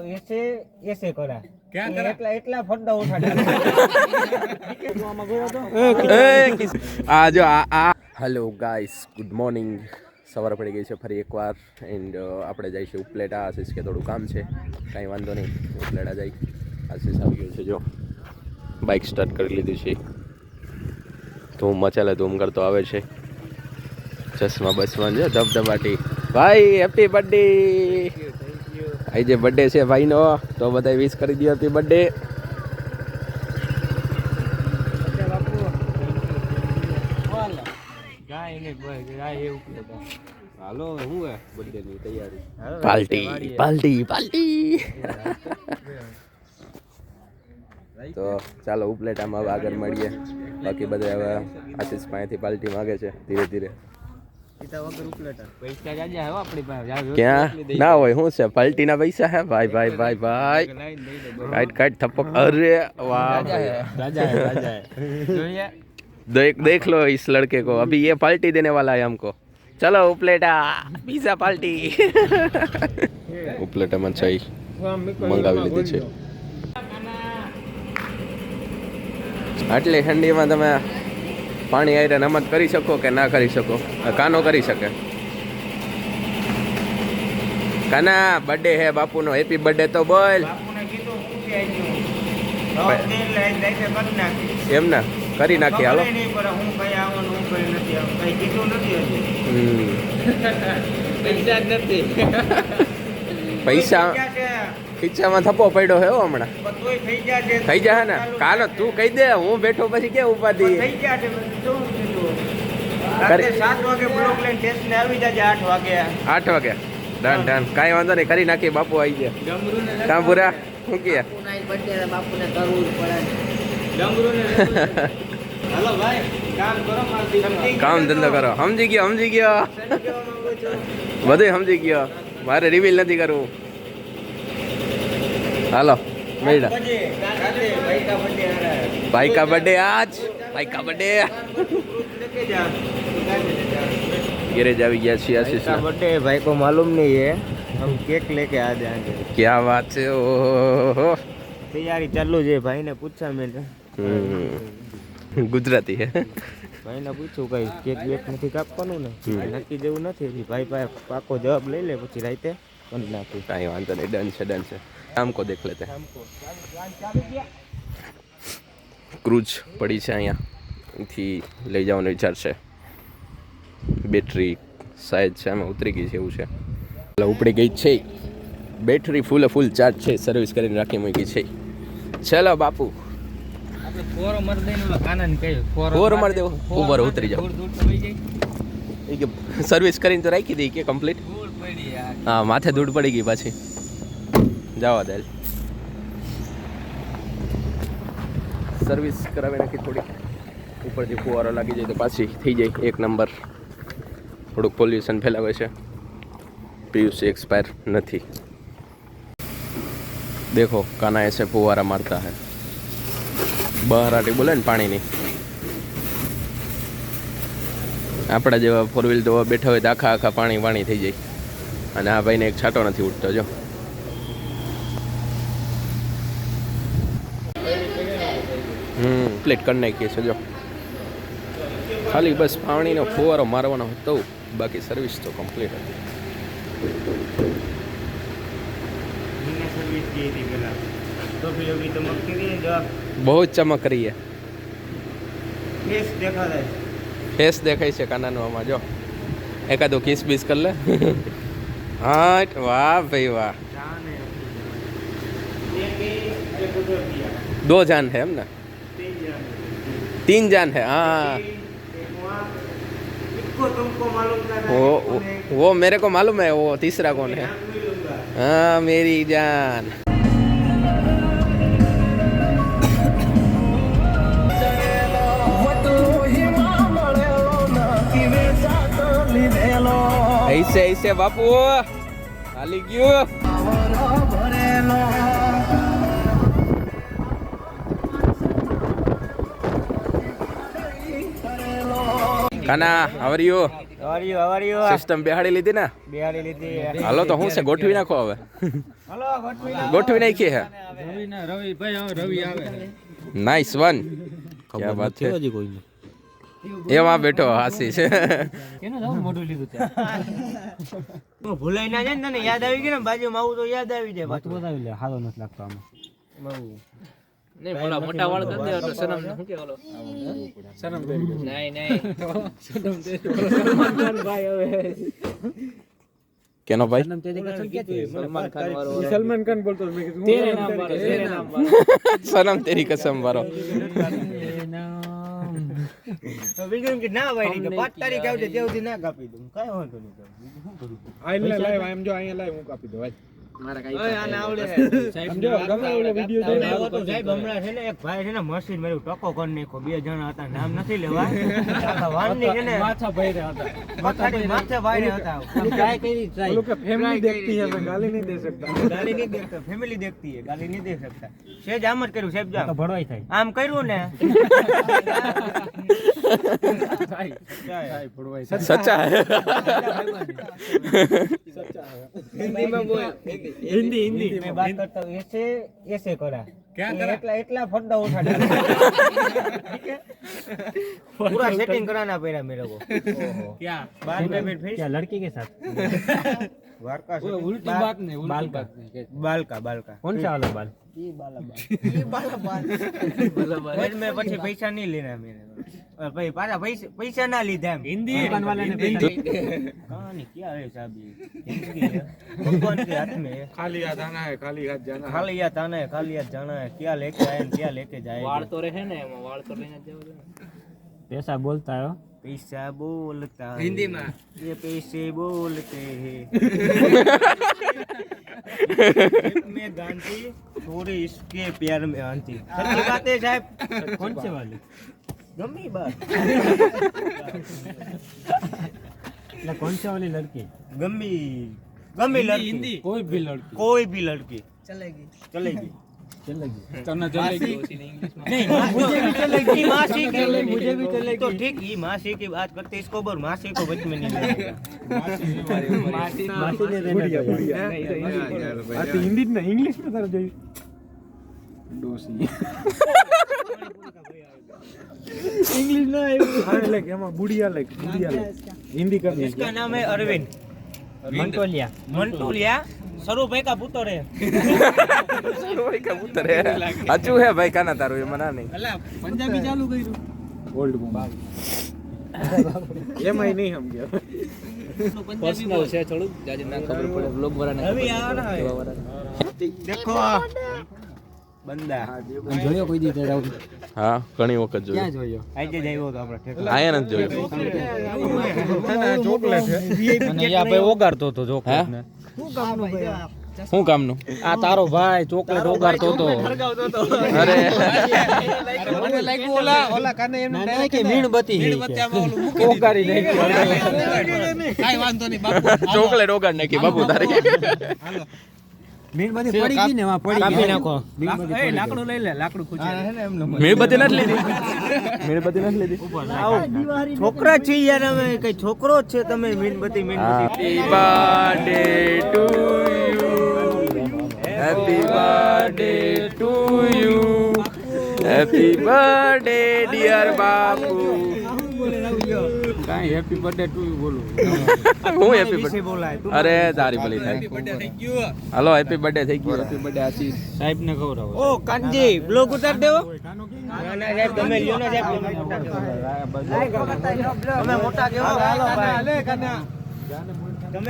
ऐसे ऐसे करा क्या करा એટલા ફંડા ઉઠાડ્યા આ જો આ હેલો ગાઈસ ગુડ મોર્નિંગ સવાર પડી ગઈ છે ફરી એકવાર એન્ડ આપણે જઈશું ઉપલેટા આશીષ કે થોડું કામ છે કાંઈ વાંધો નહીં ઉપલેટા જઈ આશીષ આવી ગયો છે જો બાઇક સ્ટાર્ટ કરી લીધી છે ધૂમ મચાલે ધૂમ કરતો આવે છે ચશ્મા બસમાં છે ધબધબાટી ભાઈ હેપી બર્થડે આજે જે બર્થડે છે ભાઈનો તો બધા વિશ કરી દો હેપી બર્થડે હાલો હું બર્થડે ની તૈયારી પાર્ટી પાર્ટી પાર્ટી તો ચાલો ઉપલેટામાં હવે આગળ મળીએ બાકી બધા હવે આશીષ પાસેથી પાર્ટી માગે છે ધીરે ધીરે ક્યાં ના હોય શું છે પાર્ટી ના પૈસા है भाई भाई भाई भाई काट काट थप्पक अरे वाह देख लो इस लड़के को अभी ये पार्टी देने वाला है हमको चलो उपलेटा पिज्जा पार्टी उपलेटा में चाय મંગાવી લીધી છે આટલી ઠંડીમાં તમે પાણી આયરે નમત કરી શકો કે ના કરી શકો કાનો કરી શકે કાના બર્થડે હે બાપુનો હેપી બર્થડે તો બોલ એમ ના કરી નાખી હાલો પૈસા ખીચામાં થપ્પો પડ્યો હે હમણાં થઈ જાય ને કાલો તું કહી દે હું બેઠો પછી કે ઉપાધિ 7 વાગે બ્લોક લઈને સ્ટેશન આવી જાજે 8 વાગે ડન ડન કાંઈ વાંધો નહીં કરી નાખી બાપુ આવી ગયા કાં પૂરા શું કે બાપુને કરવું પડે હાલો ભાઈ કામ કરો કામ ધંધો કરો સમજી ગયો બધું સમજી ગયો મારે રિવીલ નથી કરવું હાલો મેડા भाई का बर्थडे आज भाई का बर्थडे गैरेज આવી ગયા છીએ આશીષ का बर्थडे भाई को मालूम नहीं है हम केक लेके आ जाएंगे क्या बात है ओहो तैयारी चालू है भाई ने पूछा मैंने ગુજરાતી હે ભાઈ ને પૂછ્યું કઈ કેક બેક નથી કાપવાનું ને નક્કી જેવું નથી ભાઈ પાસે પાકો જવાબ લઈ લે પછી રાતે કરી નાખી કાંઈ વાંધો નહીં ડન છે शाम को देख लेते हैं क्रूज पड़ी છે અહીંયાથી લઈ જવાનો વિચાર છે બેટરી સાઈઝ છે આમાં ઉતરી ગઈ છે એવું છે એટલે ઉપડી ગઈ છે બેટરી ફૂલ ચાર્જ છે સર્વિસ કરીને રાખી મૂકી છે ચલો બાપુ આપણે ફોર મર દઈને કાનાને કહ્યું ફોર મર દેવો ઉપર ઉતરી જાવ એ કે સર્વિસ કરીને તો રાખી દઈ કે કમ્પ્લીટ હા માથે ધૂળ પડી ગઈ પાછી જવા દે સર્વિસ કરાવી નાખી થોડી ઉપરથી ફુવારો લાગી જાય તો પાછી થઈ જાય એક નંબર થોડુંક પોલ્યુશન ફેલાવે છે પીયુસી એક્સપાયર નથી દેખો કાના એસે ફુવારા મારતા હે બહારાટી બોલે ને પાણીની આપણા જેવા ફોર વ્હીલ તો બેઠા હોય તો આખા પાણી થઈ જાય અને આ ભાઈને એક છાંટો નથી ઉઠતો જો પ્લેટ કરી નાખીએ છે જો ખાલી બસ પાણીનો ફુવારો મારવાનો હતો બાકી સર્વિસ તો કમ્પ્લીટ હતી બહુ જ ચમક રહી है फेस દેખાય છે કાનાનો આમાં જો એકાદો કિસ બીસ કર લે હા વાહ ભાઈ વાહ 2 जान है हम ना 3 जान है हाँ वो मेरे को मालूम है वो तीसरा कौन है हाँ मेरी जान ऐसे बापू खाली क्यों Kana, how are you? System બેહાડી લીધી ને બિહારી લીધી. હાલો તો હું છે ગોઠવી નાખો હવે હલો ગોઠવી નાખી હે રવિ ભાઈ હવે રવિ આવે નાઇસ વન ક્યાં વાત છે હજી કોઈ નહીં. એમાં બેઠો હાસી છે કેનો જાવ મોઢું લીધું ત્યાં તું ભૂલાઈ ના જાય ને તને યાદ આવી ગયું ને બાજુમાં આવું તો યાદ આવી જાય વાત બતાવી લે હારો નથી લાગતો આમાં બહુ. નહીં મોટા મોટા વાળ કરી દે એટલે સનમ શું કે ઓલો શરમ કરી ગયો નહીં નહીં કેનો ભાઈ સનમ તેરી કસમ ક્યાં છે સલમાન ખાન વાળો સલમાન ખાન બોલતો મેં કીધું તેરે નામ વાળો તેરે નામ સનમ તેરી કસમ વાળો બીજું કે ના ભાઈ કે 5 તારીખ આવજે તે સુધી ના કાપી દઉં કાઈ વાંધો નહીં. આઈ લાઈવ આમ જો અહીંયા લાઈવ હું કાપી દઉં મારા કઈ ઓય આને આવડે સમજો ગમે ઓલો વિડિયો તમે આવો તો સાહેબ હમણાં છે ને એક ભાઈ છે ને મશીન મારું ટકો કરી નાખ્યો. 2 જણા હતા નામ નથી લેવા. આખા વાનની છે ને માથા ભર્યા હતા માથે ભાઈ હતા. ટ્રાય કરી ટ્રાય लोग फैमिली देखती है मैं गाली नहीं दे सकता ગાલી નહીં દેખતા ફેમિલી દેખતી है ગાલી નહીં દે सकता. સેજ આમ જ કર્યું સાહેબ જામ તો ભડવાઈ થાય આમ કર્યું ને થાય ભડવાઈ સચ્ચા હે हिंदी में बोल हिंदी हिंदी मैं बात करता हूँ ऐसे ऐसे करा क्या करा इतना फड्डा उठा डाला ठीक है पूरा सेटिंग कराना पड़ा मेरे को क्या बाद में फिर क्या लड़की के साथ वार का उल्टी बात नहीं बाल का बाल का कौन सा वाला बाल ये बाला बाल बाद में પછી પૈસા નહીં લેના મેરે और भाई पारा पैसा ना લીધા એમ हिंदी दुकान वाले ने पैसा कहानी क्या है साहब ये जिंदगी है भगवान के हाथ में है खाली हाथ आना है खाली हाथ जाना है खाली हाथ आना है खाली हाथ जाना है क्या लेके आए हैं, क्या लेके जाए વાળ તો રહે ને એમાં વાળ તો લઈને જ જવું જોઈએ पैसा बोलता है पैसा बोलता है हिंदी में ये पैसे बोलते हैं में गांधी थोड़ी इसके प्यार में आंटी सच्ची बात है साहब कौन से वाले गमी बात ना कौन से वाली लड़की गमी गमी लड़की कोई भी लड़की कोई भी लड़की चलेगी चलेगी करना ચલેગી नहीं मुझे भी चलेगी मासी के लिए मुझे भी चलेगी तो ठीक ही मासी की बात करते इसको बोल मासी को बच में नहीं लेगा मासी ने देना आ तो हिंदी ना इंग्लिश में तारा જોઈ ડોસી इंग्लिश ना हां लाइक એમાં બુડિયા લાઈક हिंदी करनी इसका नाम है अरविंद मंटोलिया मंटोलिया सरू भाई का पुत्र है ભાઈ કબૂતર હે સાચું હે ભાઈ કાના તારું એ મના નહીં पंजाबी चालू કર્યું ઓલ્ડ મોબાઈલ એમાં નહીં હમ ગયા પર્સનલ છે થોડું જાજી ના ખબર પડે વ્લોગ વાળાને अभी आ रहा है देखो बंदा જોયો કોઈ દી તેડા હા ઘણી વખત જોયું ક્યાં જોયો આજે જ આવ્યો તો આપણે ઠેકડા આયા નથી જોયું ચોકલેટ છે અને યા ભાઈ ઓગાડતો તો ચોકલેટ ને શું કામનું આ તારો ભાઈ ચોકલેટ ઓગાડતો તો અરે મને લાગ્યું ઓલા કાને એમને ડાયરેક્ટ કે મીણબત્તી ઓગાડી નાખી કાઈ વાંધો નહીં બાપુ ચોકલેટ ઓગાડ નાખી બાપુ તારી મીણબત્તી પડી ગઈ ને વા પડી ગઈ નાખો એ લાકડું લઈ લે લાકડું ખૂંચી મીણબત્તી નથી લીધી મીણબત્તી નથી લીધી છોકરા છે યાર અમે કઈ છોકરો જ છે તમે મીણબત્તી મીણબત્તી happy birthday to you happy birthday to you happy birthday dear Bapu કાઈ હેપી બર્થડે ટુ યુ બોલું હું હેપી વિશે બર્થડે બોલાય તું અરે તારી ભલી થાય હાલો હેપી બર્થડે થઈ ગયું હેપી બર્થડે આશીષ સાહેબ ને ખવડાવો ઓ કાનજી બ્લોગ ઉતાર દેવો ના ના સાહેબ તમે લ્યો ને સાહેબ તમે મોટા કેવો હાલો ભાઈ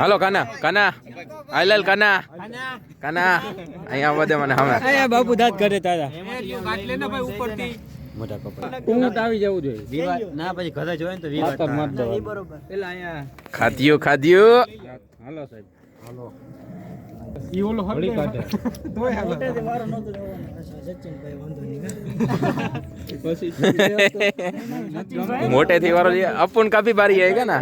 હાલો કાના કાના આઈલાલ કાના કાના અહીંયા વધે મને હવે આયા બાપુ દાંત કરે તારા કાટ લે ને ભાઈ ઉપરથી મોટા કપડા ઊંટ આવી જવું જોઈએ વિવાદ ના પછી ઘરે જોય ને તો વિવાદ મત દો બરોબર પેલા અહીંયા ખાધ્યું ખાધ્યું હાલો સાહેબ હાલો ઈ ઓલો હળી કાઢે તોય હાલો મોટેથી વારો નતો રહેવાનો સચિનભાઈ વાંધો નહીં મોટેથી વાળો જે અપુન કાફી બારી આएगा ना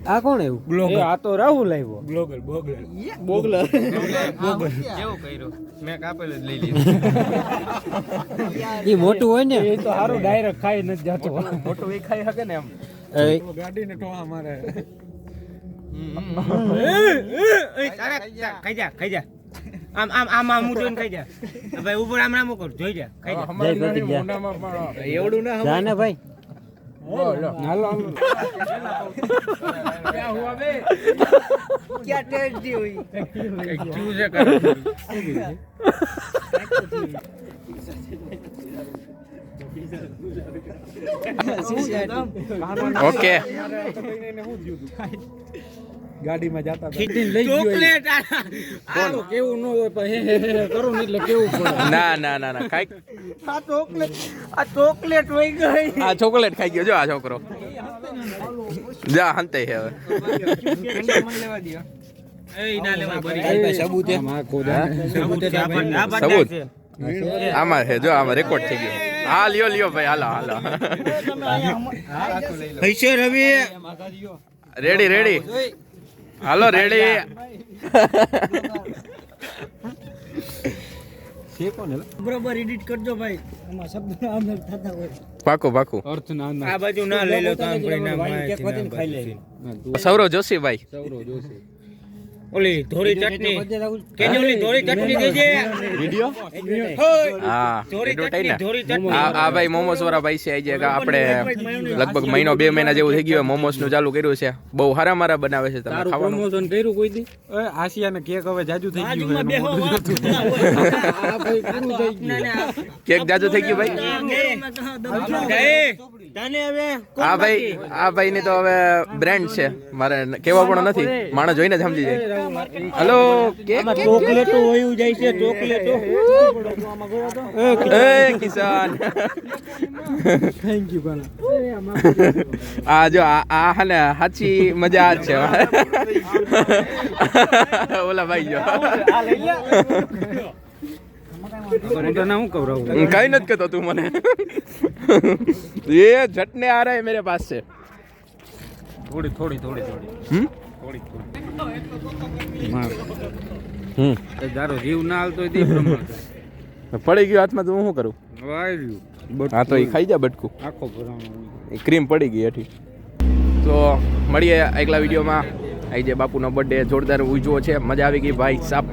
આ કોણ આવ્યું આ તો રાહુલ આવ્યો કેવું કર્યું મેં કાપેલ જ લઈ લીધું એ મોટું હોય ને એ તો સારું ડાયરેક્ટ ખાઈ નથી જાતો મોટું એ ખાઈ શકે ને એમ ગાડીને ટોળા મારે ખાઈ જા આમ આમ આમ આમ હું જોઈને ખાઈ જા ભાઈ ઉપર આમ આમ કર જોઈ જા ખાઈ જા એવડું ના જા ને ભાઈ क्या टेस्टी हुई क्यों से कर ઓકે ગાડીમાં જાતા લઈ ગયો ચોકલેટ કેવું ન હોય પણ કરું ને એટલે કેવું પડે ના ના ના ના ખાઈ આ ચોકલેટ વહી ગઈ આ ચોકલેટ ખાઈ ગયો જો આ છોકરો જા હંતે હે હવે મને લેવા દો એ ના લેવા બરી સબૂત સબૂત આમાં છે જો આમાં રેકોર્ડ થઈ ગયો હા લ્યો ભાઈ હાલો હાલો પૈસે રવિ રેડી રેડી હાલો રેડી બરોબર એડિટ કરજો ભાઈ આમાં શબ્દ અંદર થતા હોય પાકું પાકું અર્થ ના આ બાજુ ના લઈ લો તો આમ પડી ના ખાઈ લે સૌરવ જોશીભાઈ સૌરવ જોશે ઓલી ધોરી ચટણી કેજો ઓલી ધોરી ચટણી દેજે વિડિયો હા ધોરી ચટણી ધોરી ચટણી આ ભાઈ મોમોસ વાળા ભાઈ છે આજે આપણે લગભગ મહિનો 2 મહિના જેવું થઈ ગયું મોમોસ નું ચાલુ કર્યું છે બહુ હારા મારા બનાવે છે તમે ખાવાનું પ્રમોશન કર્યું કોઈ દી આશિયા ને કેક હવે જાજુ થઈ ગયું આ ભાઈ પૂરું થઈ ગયું કેક જાજુ થઈ ગયું ભાઈ તને હવે આ ભાઈ ની તો હવે બ્રાન્ડ છે મારે કેવા પણ નથી માણસ જોઈને જ સમજી જાય હેલો કેક ચોકલેટો હોયું જાય છે ચોકલેટો એ કિસાન થેન્ક યુ કાના આ જો આ હે ને સાચી મજા આ જ છે ઓલા ભાઈ જો હું કવરાવું કઈ નથી કહેતો તું મને એ झटने आ रहा है मेरे पास से થોડી થોડી હમ હમ તારો જીવ ના હાલતો તે પ્રમાણે પડી ગયો હાથમાં તો હું શું કરું વાયર્યું હા તો એ ખાઈ જા બટકું આખો ભરાણો એ ક્રીમ પડી ગઈ હેઠી તો મળીએ આગલા વિડીયોમાં આજે બાપુનો બર્થડે જોરદાર ઉજવો છે મજા આવી ગઈ ભાઈ સાપ